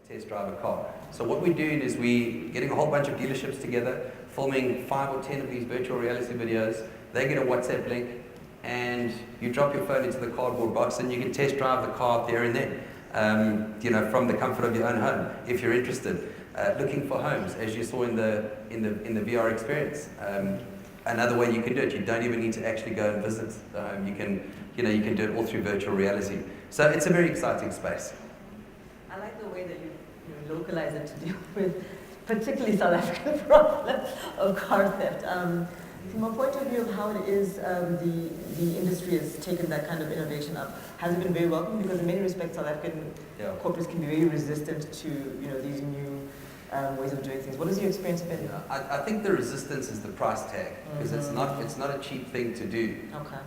test drive a car. So what we're doing is we're getting a whole bunch of dealerships together, filming 5 or 10 of these virtual reality videos. They get a WhatsApp link, and you drop your phone into the cardboard box, and you can test drive the car there and then. You know, from the comfort of your own home, if you're interested. Looking for homes, as you saw in the VR experience. Another way you can do it, you don't even need to actually go and visit the home. You can do it all through virtual reality. So it's a very exciting space. I like the way that you localize it to deal with particularly South African problem of car theft. From a point of view of how it is the industry has taken that kind of innovation up, has it been very welcome? Because in many respects, South African corporates can be very resistant to these new ways of doing things. What has your experience been? I think the resistance is the price tag, because it's not a cheap thing to do. Okay.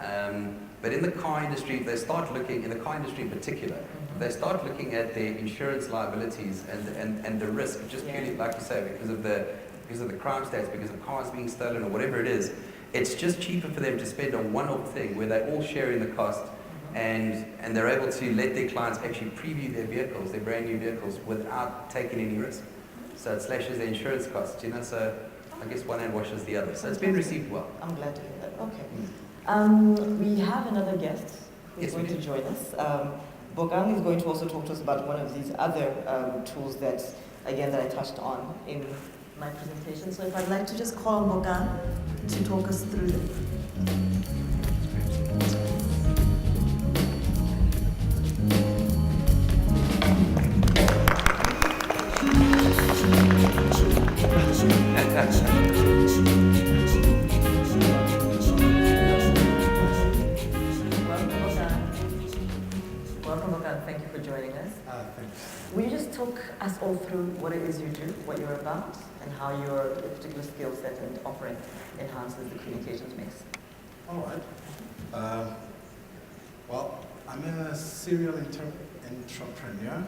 But in the car industry, if they start looking, in the car industry in particular, if they start looking at their insurance liabilities and the risk, just purely, like you say, because of the crime stats, because of cars being stolen or whatever it is, it's just cheaper for them to spend on one-off thing where they all share in the cost, and they're able to let their clients actually preview their vehicles, their brand new vehicles, without taking any risk. So it slashes their insurance costs, so I guess one hand washes the other. So it's been received well. I'm glad to hear that. Okay. We have another guest who's going to join us. Bokang is going to also talk to us about one of these other tools that I touched on in my presentation. So if I'd like to just call Bokang to talk us through this. Welcome, Bokang. Thank you for joining us. Thanks. Will you just talk us all through what it is you do, what you're about, and how your particular skill set and offering enhances the communications mix? All right. Well, I'm a serial entrepreneur.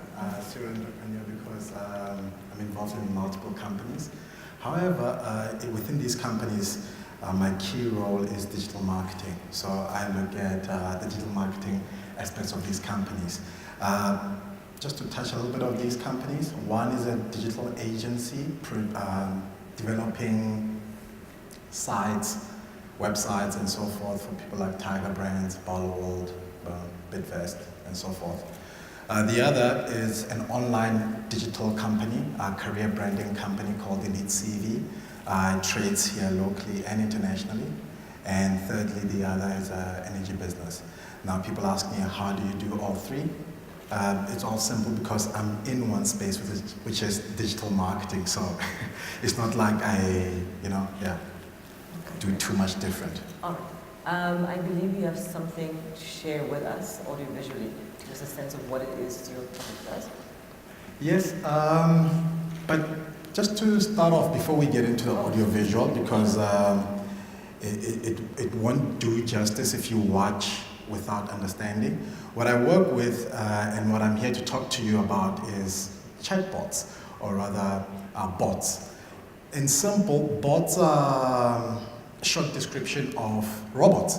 Because I'm involved in multiple companies. However, within these companies, my key role is digital marketing. So I look at the digital marketing aspects of these companies. Just to touch a little bit of these companies, one is a digital agency developing sites, websites, and so forth for people like Tiger Brands, Ballworld, Bidvest, and so forth. The other is an online digital company, a career branding company called Elite CV. It trades here locally and internationally. And thirdly, the other is an energy business. Now, people ask me, how do you do all three? It's all simple because I'm in one space, which is digital marketing. So it's not like I, do too much different. All right. I believe you have something to share with us audiovisually, to give us a sense of what it is your product does. Yes, but just to start off before we get into the audiovisual, because it won't do justice if you watch without understanding. What I work with and what I'm here to talk to you about is chatbots, or rather bots. In simple, bots are a short description of robots.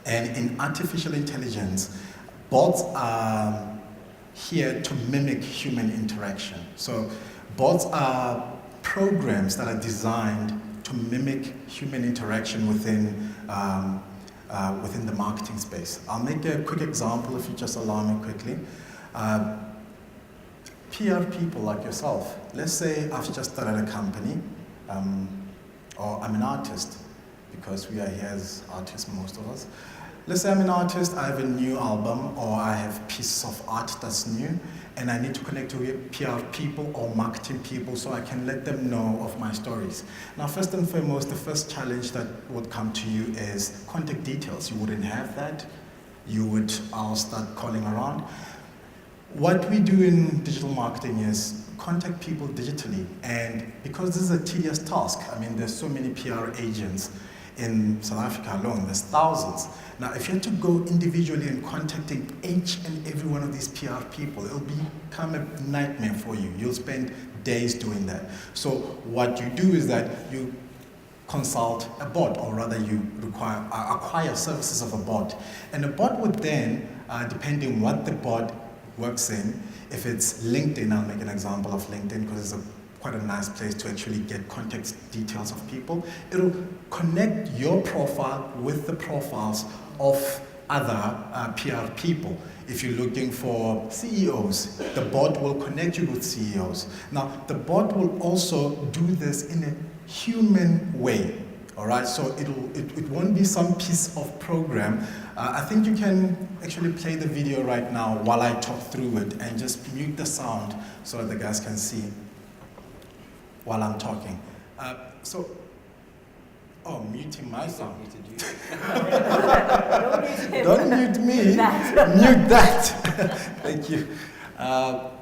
And in artificial intelligence, bots are here to mimic human interaction. So bots are programs that are designed to mimic human interaction within the marketing space. I'll make a quick example if you just allow me quickly. PR people like yourself, let's say I've just started a company, or I'm an artist, because we are here as artists, most of us. Let's say I'm an artist, I have a new album, or I have pieces of art that's new, and I need to connect with PR people or marketing people so I can let them know of my stories. Now, first and foremost, the first challenge that would come to you is contact details. You wouldn't have that. I'll start calling around. What we do in digital marketing is contact people digitally, and because this is a tedious task, there's so many PR agents in South Africa alone, there's thousands. Now, if you had to go individually and contacting each and every one of these PR people, it'll become a nightmare for you. You'll spend days doing that. So what you do is that you consult a bot, or rather you acquire services of a bot. And a bot would then, depending what the bot works in. If it's LinkedIn, I'll make an example of LinkedIn because it's quite a nice place to actually get contact details of people. It'll connect your profile with the profiles of other PR people. If you're looking for CEOs, the bot will connect you with CEOs. Now, the bot will also do this in a human way. All right, so it won't be some piece of program. I think you can actually play the video right now while I talk through it and just mute the sound so that the guys can see while I'm talking. Muting my sound. Don't mute me, mute that. Thank you.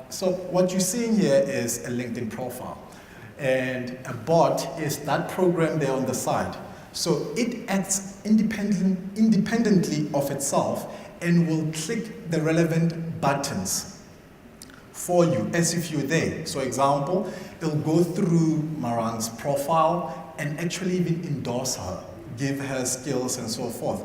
So what you're seeing here is a LinkedIn profile. And a bot is that program there on the side. So it acts independently of itself and will click the relevant buttons for you as if you're there. So example, it'll go through Marang's profile and actually even endorse her, give her skills and so forth,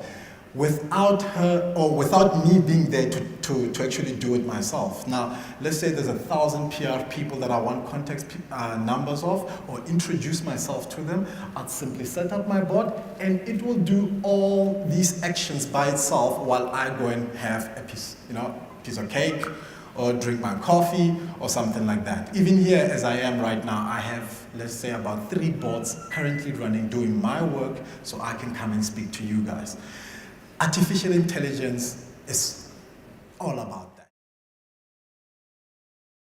without her or without me being there to actually do it myself. Now, let's say there's 1,000 PR people that I want contact numbers of or introduce myself to them. I'd simply set up my bot and it will do all these actions by itself while I go and have a piece of cake or drink my coffee or something like that. Even here, as I am right now, I have, let's say, about 3 bots currently running, doing my work so I can come and speak to you guys. Artificial intelligence is all about